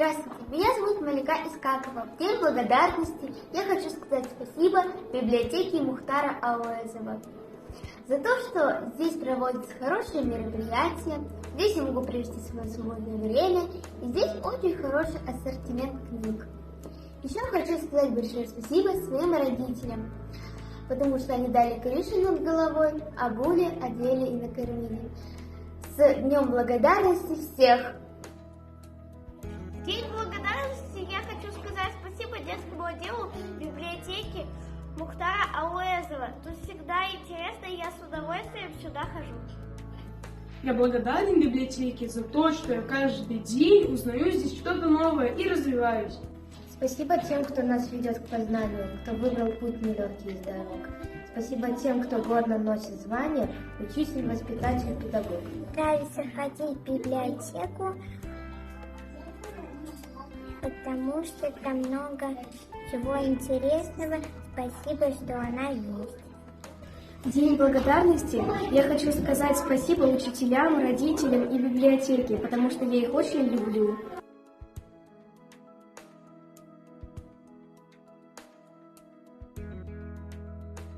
Здравствуйте, меня зовут Малика Искакова. В День благодарности я хочу сказать спасибо библиотеке Мухтара Ауэзова за то, что здесь проводятся хорошие мероприятия, здесь я могу провести свое свободное время, и здесь очень хороший ассортимент книг. Еще хочу сказать большое спасибо своим родителям, потому что они дали крышу над головой, обули, одели и накормили. С Днем благодарности всех! В День благодарности я хочу сказать спасибо детскому отделу библиотеки Мухтара Ауэзова. Тут всегда интересно, и я с удовольствием сюда хожу. Я благодарен библиотеке за то, что я каждый день узнаю здесь что-то новое и развиваюсь. Спасибо тем, кто нас ведет к познанию, кто выбрал путь нелегкий из дорог. Спасибо тем, кто гордо носит звание учитель, воспитатель, педагог. Нравится ходить в библиотеку, потому что там много всего интересного. Спасибо, что она есть. День благодарности я хочу сказать спасибо учителям, родителям и библиотеке, потому что я их очень люблю.